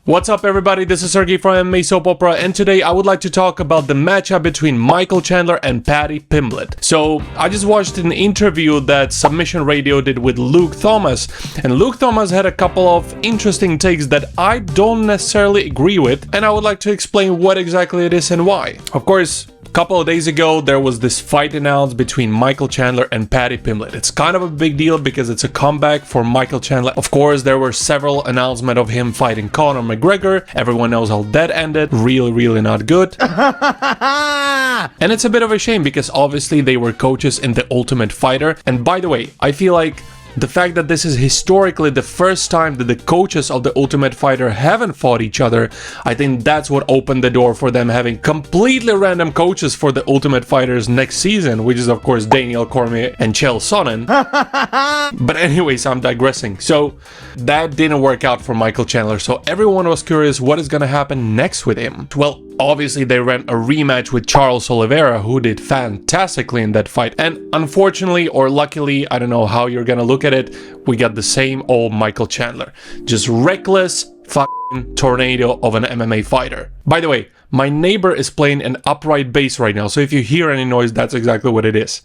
What's up everybody, this is Sergey from MMA Soap Opera, and today I would like to talk about the matchup between Michael Chandler and Paddy Pimblett. So, I just watched an interview that Submission Radio did with Luke Thomas, and Luke Thomas had a couple of interesting takes that I don't necessarily agree with, and I would like to explain what exactly it is and why. Of course, a couple of days ago, there was this fight announced between Michael Chandler and Paddy Pimblett. It's kind of a big deal because it's a comeback for Michael Chandler. Of course, there were several announcements of him fighting Conor McGregor. Everyone knows how that ended. Really not good. And it's a bit of a shame because obviously they were coaches in The Ultimate Fighter. And by the way, I feel like the fact that this is historically the first time that the coaches of The Ultimate Fighter haven't fought each other, I think that's what opened the door for them having completely random coaches for The Ultimate Fighters next season, which is of course Daniel Cormier and Chael Sonnen. But anyways, I'm digressing. So that didn't work out for Michael Chandler, so everyone was curious what is gonna happen next with him. Well, obviously they ran a rematch with Charles Oliveira, who did fantastically in that fight, and unfortunately or luckily, I don't know how you're gonna look at it, we got the same old Michael Chandler. Just reckless fucking tornado of an MMA fighter. By the way, my neighbor is playing an upright bass right now, so if you hear any noise, that's exactly what it is.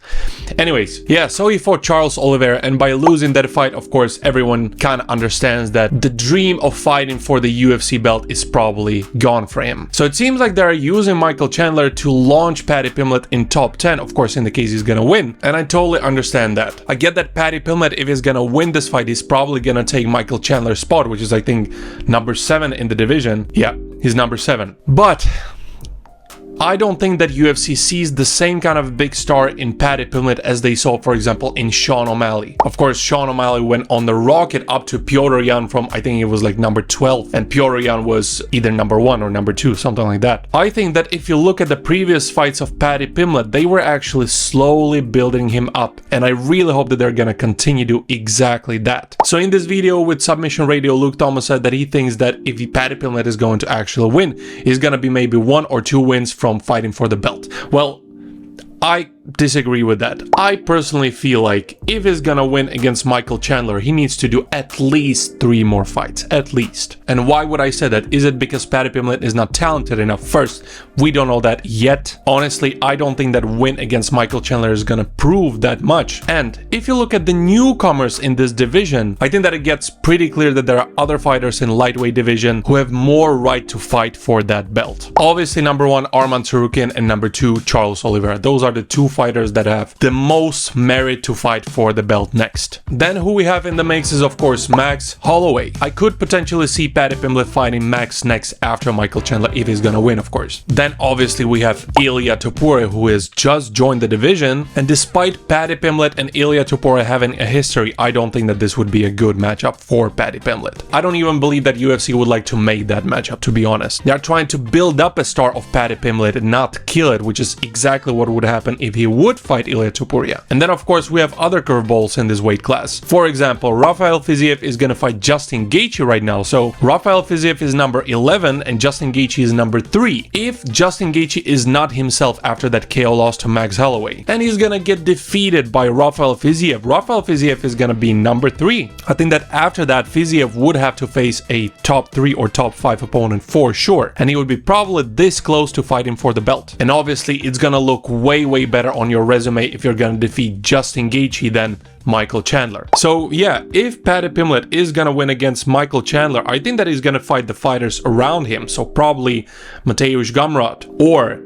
Anyways, yeah, so he fought Charles Oliveira, and by losing that fight, of course, everyone kind of understands that the dream of fighting for the UFC belt is probably gone for him. So it seems like they're using Michael Chandler to launch Paddy Pimblett in top 10, of course, in the case he's gonna win, and I totally understand that. I get that Paddy Pimblett, if he's gonna win this fight, he's probably gonna take Michael Chandler's spot, which is, I think, number 7 in the division. Yeah, he's number 7. But I don't think that UFC sees the same kind of big star in Paddy Pimblett as they saw, for example, in Sean O'Malley. Of course, Sean O'Malley went on the rocket up to Petr Yan from, I think it was like number 12, and Petr Yan was either number 1 or number 2, something like that. I think that if you look at the previous fights of Paddy Pimblett, they were actually slowly building him up, and I really hope that they're gonna continue to do exactly that. So in this video with Submission Radio, Luke Thomas said that he thinks that if Paddy Pimblett is going to actually win, he's gonna be maybe 1 or 2 wins from fighting for the belt. Well, I disagree with that. I personally feel like if he's gonna win against Michael Chandler, he needs to do at least 3 more fights, at least. And why would I say that? Is it because Paddy Pimblett is not talented enough? First, we don't know that yet. Honestly, I don't think that win against Michael Chandler is gonna prove that much. And if you look at the newcomers in this division, I think that it gets pretty clear that there are other fighters in lightweight division who have more right to fight for that belt. Obviously, number 1, Arman Tsarukian, and number 2, Charles Oliveira. Those are the 2 fighters that have the most merit to fight for the belt next. Then who we have in the mix is of course Max Holloway. I could potentially see Paddy Pimblett fighting Max next after Michael Chandler if he's gonna win, of course. Then obviously we have Ilia Topuria, who has just joined the division, and despite Paddy Pimblett and Ilia Topuria having a history, I don't think that this would be a good matchup for Paddy Pimblett. I don't even believe that UFC would like to make that matchup, to be honest. They are trying to build up a star of Paddy Pimblett and not kill it, which is exactly what would happen if he would fight Ilia Topuria. And then of course we have other curveballs in this weight class. For example, Rafael Fiziev is gonna fight Justin Gaethje right now. So Rafael Fiziev is number 11 and Justin Gaethje is number 3. If Justin Gaethje is not himself after that KO loss to Max Holloway, then he's gonna get defeated by Rafael Fiziev. Rafael Fiziev is gonna be number 3. I think that after that, Fiziev would have to face a top 3 or top 5 opponent for sure, and he would be probably this close to fighting for the belt. And obviously it's gonna look way better on your resume if you're gonna defeat Justin Gaethje than Michael Chandler. So yeah, if Paddy Pimblett is gonna win against Michael Chandler, I think that he's gonna fight the fighters around him. So probably Mateusz Gamrot or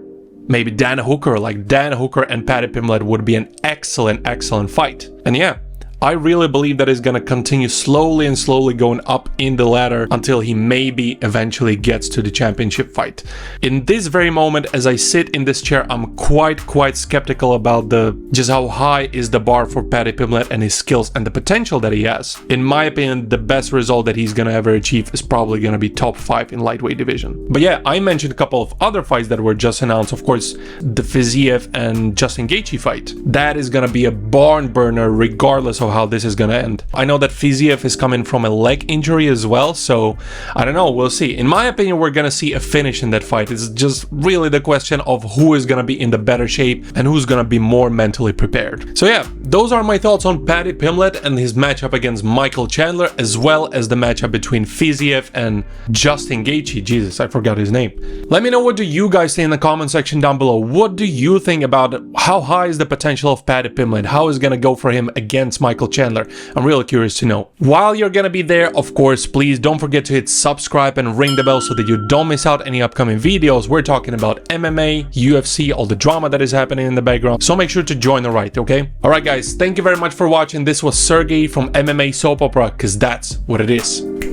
maybe Dan Hooker. Like Dan Hooker and Paddy Pimblett would be an excellent fight. And yeah, I really believe that he's gonna continue slowly going up in the ladder until he maybe eventually gets to the championship fight. In this very moment, as I sit in this chair, I'm quite skeptical about just how high is the bar for Paddy Pimblett and his skills and the potential that he has. In my opinion, the best result that he's gonna ever achieve is probably gonna be top 5 in lightweight division. But yeah, I mentioned a couple of other fights that were just announced. Of course, the Fiziev and Justin Gaethje fight. That is gonna be a barn burner regardless of of how this is gonna end. I know that Fiziev is coming from a leg injury as well, so I don't know, we'll see. In my opinion, we're gonna see a finish in that fight. It's just really the question of who is gonna be in the better shape and who's gonna be more mentally prepared. So yeah, those are my thoughts on Paddy Pimblett and his matchup against Michael Chandler, as well as the matchup between Fiziev and Justin Gaethje. Jesus, I forgot his name. Let me know, what do you guys think in the comment section down below. What do you think about how high is the potential of Paddy Pimblett? How is it gonna go for him against Michael Chandler? I'm really curious to know. While you're gonna be there, of course, please don't forget to hit subscribe and ring the bell so that you don't miss out any upcoming videos. We're talking about MMA, UFC, all the drama that is happening in the background, so make sure to join the ride, okay? Alright guys, thank you very much for watching. This was Sergey from MMA Soap Opera, because that's what it is.